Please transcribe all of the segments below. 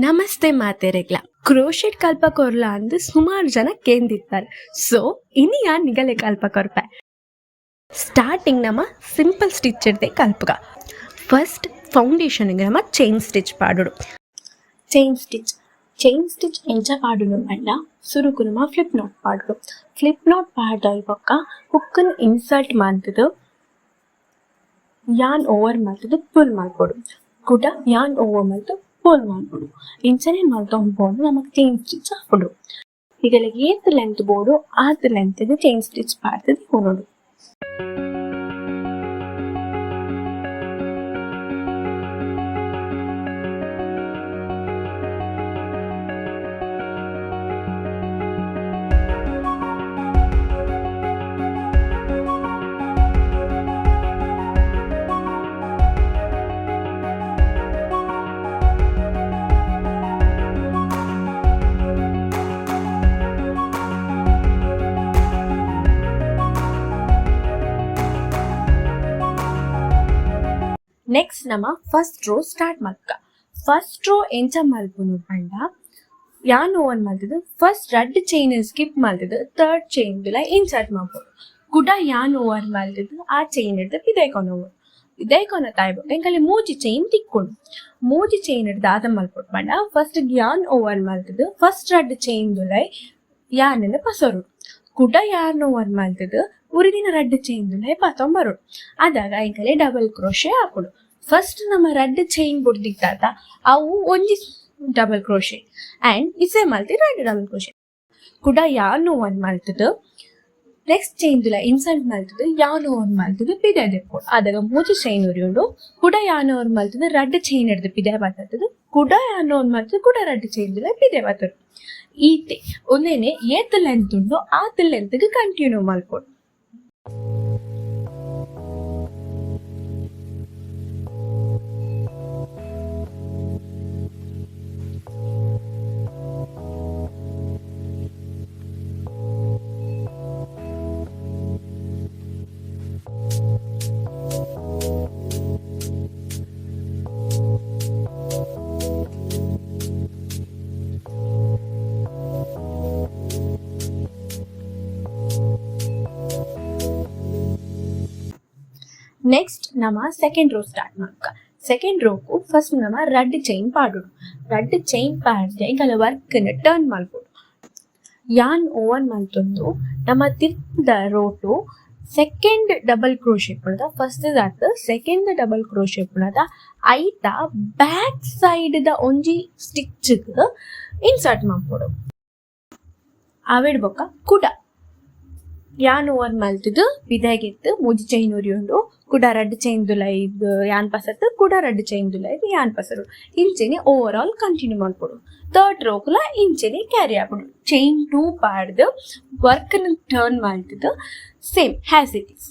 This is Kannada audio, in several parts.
ನಮಸ್ತೆ ಮಾತೆರೆಗ್ಲ ಕ್ರೋಶೆಟ್ ಕಲ್ಪ ಕೊರ್ಲ ಅಂದು ಸುಮಾರು ಜನ ಕೇಂದಿರ್ತಾರೆ. ಸೊ ಇನಿ ಯಾನ್ ನಿಗಲೆ ಕಲ್ಪ ಕೊರ್ಪೆ ಸ್ಟಾರ್ಟಿಂಗ್ ನಮ್ಮ ಸಿಂಪಲ್ ಸ್ಟಿಚ್ ಇರ್ದೆ ಕಲ್ಪಗ. ಫಸ್ಟ್ ಫೌಂಡೇಶನ್ಗೆ ನಮ್ಮ ಚೈನ್ ಸ್ಟಿಚ್ ಪಾಡುಡು. ಚೈನ್ ಸ್ಟಿಚ್ ಎಂಚ ಪಾಡುಡು ಅಂಡ ಸುರುಕು ನಮ್ಮ ಫ್ಲಿಪ್ ನಾಟ್ ಪಾಡುಡು. ಫ್ಲಿಪ್ ನಾಟ್ ಪಾಡ್ದ ಪಕ್ಕ ಹುಕ್ಕನ್ ಇನ್ಸರ್ಟ್ ಮಾಡ್ತದು ಯಾನ್ ಓವರ್ ಮಾಡ್ತದು ಪುಲ್ ಮಾಡ್ಕೊಡು ಕೂಡ ಯಾನ್ ಓವರ್ ಮಾಡ್ತು ಪೋಲ್ ಮಾಡ್ಬಿಡು. ಇಂಚನೆ ಮಾಡ್ಕೊಂಡು ನಮಗೆ ಚೈನ್ ಸ್ಟಿಚ್ ಹಾಕೊಡು. ಈಗ ಏತ್ ಲೆಂತ್ ಬೋರ್ಡು ಆದ ಲೆಂತ್ಗೆ ಚೈನ್ ಸ್ಟಿಚ್ ಮಾಡ್ತದೆ ಕೊನೋಡು. ನೆಕ್ಸ್ಟ್ ನಮ್ಮ ಫಸ್ಟ್ ರೋ ಸ್ಟಾರ್ಟ್ ಮಾಡ್ಕ. ಫಸ್ಟ್ ರೋ ಎಂಚ ಮಲ್ಪುನು ಪಂಡ ಯಾನ್ ಓವರ್ ಮಲ್ತದು ಫಸ್ಟ್ ರಡ್ ಚೈನ್ ಸ್ಕಿಪ್ ಮಲ್ತದು ಥರ್ಡ್ ಚೈನ್ ಇನ್ಸರ್ಟ್ ಮಾಡ್ಬೋದು. ಕುಡ ಯಾನ್ ಓವರ್ ಮಲ್ತದು ಆ ಚೈನ್ ಹಿಡ್ದು ಪಿದೈಕೊನ ತಾಯ್ಬೇಕು ಎಂಕಲ್ಲಿ ಮೂಜಿ ಚೈನ್ ತಿಕ್ಕೊಂಡು ಮೂಜಿ ಚೈನ್ ಹಿಡ್ದು ಆದ ಮಲ್ಪೊಟ್ಟು ಪಂಡ ಫಸ್ಟ್ ಯಾನ್ ಓವರ್ ಮಲ್ತದು ಫಸ್ಟ್ ರಡ್ ಚೈನ್ ಯಾನ್ ಪಸರು ಕುಡ ಯಾನ್ ಓವರ್ ಮಲ್ತದು ಉರಿದಿನ ರಡ್ ಚೈನ್ ಪತ್ತೊಂಬರು ಅದಾಗ ಎಂಕಲ್ಲಿ ಡಬಲ್ ಕ್ರೋಶೆ ಹಾಕೊಡು. ಫಸ್ಟ್ ನಮ್ಮ ರಡ್ ಚೈನ್ ಬುಡ್ದಿತ್ತಾತ ಅವು ಒಂಜಿ ಡಬಲ್ ಕ್ರೋಶೆ ಆ್ಯಂಡ್ ಇಸೆ ಮಲ್ತಿ ರಡ್ ಡಬಲ್ ಕ್ರೋಶೆ ಕುಡ ಯಾನ್ ಓವರ್ ಮಲ್ತದು ನೆಕ್ಸ್ಟ್ ಚೈನ್ ಇನ್ಸರ್ಟ್ ಮಲ್ತದು ಯಾನ್ ಓವರ್ ಮಲ್ತದು ಪಿದೆ ದೆಪ್ಪೋಡು. ಅದಾಗ ಮೂಜಿ ಚೈನ್ ಉರಿಯುಂಡು ಕುಡ ಯಾನ್ ಓವರ್ ಮಲ್ತದು ರಡ್ ಚೈನ್ ಹಿಡ್ದು ಪಿದೆ ಬರ್ತದು ಕುಡ ಯಾನ್ ಓವರ್ ಮಲ್ತದು ಕುಡ ರಡ್ ಚೈನ್ ಪಿದೆ ಬರ್ತರು. ಈತೆ ಒಂದೇನೆ ಏತ್ ಲೆಂತ್ ಉಂಡು ಆತ್ ಲೆಂತ್ಗೆ ಕಂಟಿನ್ಯೂ ಮಲ್ಪೋಡು. ನೆಕ್ಸ್ಟ್ ನಮ್ಮ ಸೆಕೆಂಡ್ ರೋ ಸ್ಟಾರ್ಟ್ ಮಾಡ್ಕ. ಸೆಕೆಂಡ್ ರೋಕು ಫಸ್ಟ್ ನಮ್ಮ ರಡ್ ಚೈನ್ ಪಾಡುಡು. ರಡ್ ಚೈನ್ ಪಾಡ್ದೆ ಈಗ ವರ್ಕ್ನ ಟರ್ನ್ ಮಾಡ್ಬೋದು. ಯಾನ್ ಓವರ್ ಮಲ್ತೊಂದು ನಮ್ಮ ತಿರ್ದ ರೋಟು ಸೆಕೆಂಡ್ ಡಬಲ್ ಕ್ರೋಶೆ ಪುಣದ ಫಸ್ಟ್ ದಾಟ್ ಸೆಕೆಂಡ್ ಡಬಲ್ ಕ್ರೋಶೆ ಪುಣದ ಐತ ಬ್ಯಾಕ್ ಸೈಡ್ ದ ಒಂಜಿ ಸ್ಟಿಚ್ ಇನ್ಸರ್ಟ್ ಮಾಡ್ಬೋದು. ಆವಿಡ್ಬೊಕ್ಕ ಕುಡ ಯಾನ್ ಓವರ್ ಮಲ್ತದು ಪಿದಾಗೆತ್ತು ಮೂಜಿ ಚೈನ್ ಉರಿಯುಂಡು ಕುಡ ರಡ್ ಚೈನ್ ಇದು ಯಾನ್ ಪಸತ್ತು ಕುಡ ರಡ್ ಚೈನ್ ಇದು ಯಾನ್ ಪಸರು ಇಂಚೆನೆ ಓವರ್ ಆಲ್ ಕಂಟಿನ್ಯೂ ಮಾಡ್ಕೊಡು. ಥರ್ಡ್ ರೋಕ್ಲ ಇಂಚೆನೆ ಕ್ಯಾರಿ ಆಗ್ಬಿಡು. ಚೈನ್ 2 ಪಾಡ್ದು ವರ್ಕ್ನ ಟರ್ನ್ ಮಾಡ್ತದು same as it is.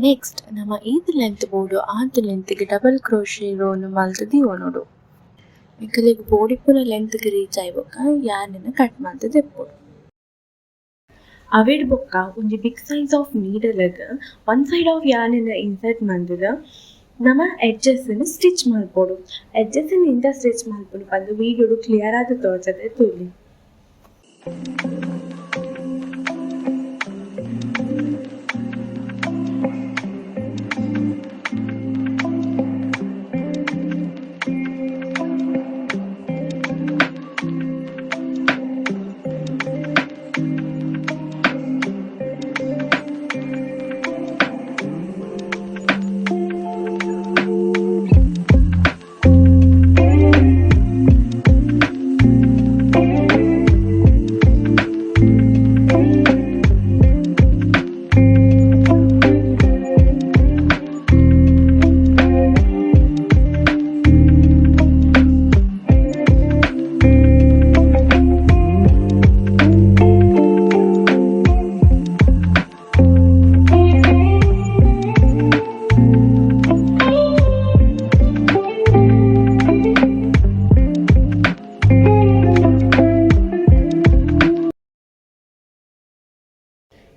Next ನಮ್ಮ ಈದ್ ಲೆಂತ್ ಬೋಡು ಆದ್ ಲೆಂತ್ಗೆ ಡಬಲ್ ಕ್ರೋಶೆ ರೋನು ಮಲ್ತು ದಿವೊನೊಡು. ಎಂಕಲೆಗ್ ಬೋಡಿ ಪೂರ ಲೆಂತ್ಗೆ ರೀಚ್ ಆಯ್ಬೊಕ್ಕ ಯಾನೆನ ಕಟ್ ಮಲ್ತು ದೆಪ್ಪೊಡು. ಅವೆಡ್ ಬೊಕ್ಕ ಒಂಜಿ ಬಿಗ್ ಸೈಜ್ ಆಫ್ ನೀಡಲಗ್ ಒನ್ ಸೈಡ್ ಆಫ್ ಯಾನೆನ ಇನ್ಸರ್ಟ್ ಮಂತುದ ನಮ್ಮ ಎಡ್ಜಸ್ಸನ್ನು ಸ್ಟಿಚ್ ಮಲ್ಪೊಡು. ಎಡ್ಜಸ್ಸನ್ನು ಇಂದ ಸ್ಟಿಚ್ ಮಲ್ಪೊಡು ಪಂದು ವೀಡಿಯೋಡು ಕ್ಲಿಯರ್ ಆದ್ ತೋಜದೆ ತೂಲಿ.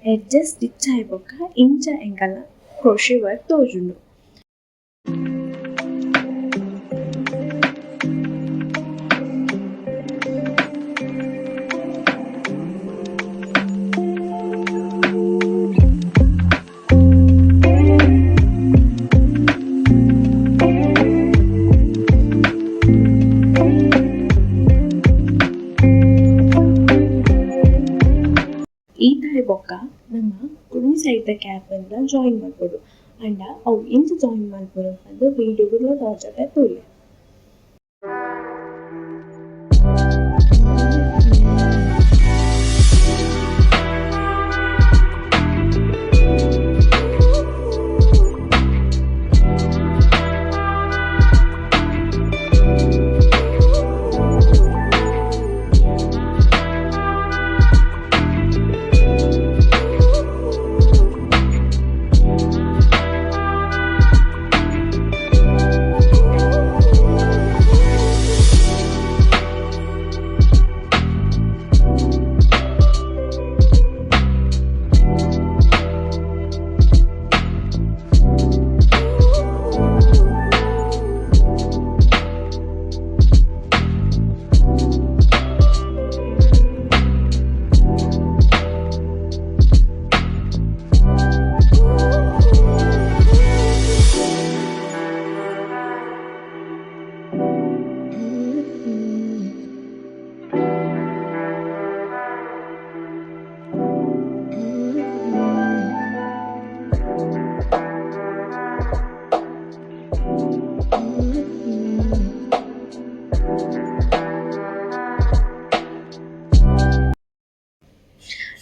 ಎಡ್ಜಸ್ ಸ್ಟಿಚ್ ಆಯ್ಬೊಕ್ಕ ಇಂಚ ಎಂಕಲ್ನ ಕ್ರೋಶೆ ವರ್ಕ್ ತೋಜುಂಡು. ಬೊಕ್ಕ ನಮ್ಮ ಕುಡಿ ಸೈಡ್ ಕ್ಯಾಪ್ ಅಂತ ಜಾಯಿನ್ ಮಾಡ್ಬೋದು ಅಂಡ ಅವು ಇಂಚ ಜಾಯಿನ್ ಮಾಡ್ಬೋದು ಅಂತ ವೀಡಿಯೋಗಳು ತೋಜದೆ ತೂಲೆ.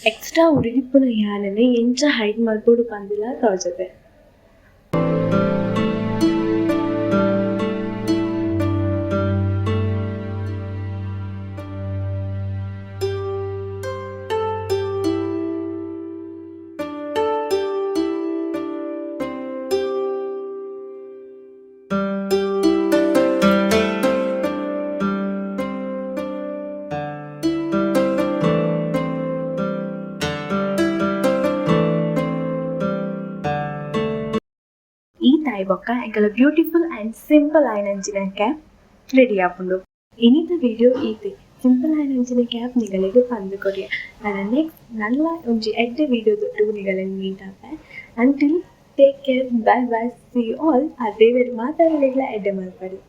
ಎಕ್ಸ್ಟ್ರಾ ಉರಿದಿಪ್ಪುನ ಯಾನೆನೆ ಎಂಚ ಹೈಡ್ ಮಲ್ಪೊಡು ಪಂದಿಲ ತೋಜದೆ. ಬೊಕ್ಕ ಎಂಕಲ ಬ್ಯೂಟಿಫುಲ್ ಆ್ಯಂಡ್ ಸಿಂಪಲ್ ಆಯ್ನಂಚಿನ ಕ್ಯಾಪ್ ರೆಡಿ ಆಪುಂಡು. ಇನಿತ ವಿಡಿಯೋ ಈತೆ ಸಿಂಪಲ್ ಆಯ್ನಂಚಿನ ಕ್ಯಾಪ್ ನಿಗಲೆಗ್ ಪಂದ್ ಕೊರಿಯ. ನನ್ನ ನೆಕ್ಸ್ಟ್ ನಲ್ಲ ಒಂಜಿ ಎಡ್ಡೆ ವಿಡಿಯೋ ದೊಟ್ಟು ನಿಗಲೆನ್ ಮೀಟ್ ಆಪೆ. Until take care, bye bye, see all. ಅದೇ ಬೇರೆ ಮಾತಾಡಲಿಲ್ಲ ಎಡ್ಡೆ ಮಲ್ಪಡಿ.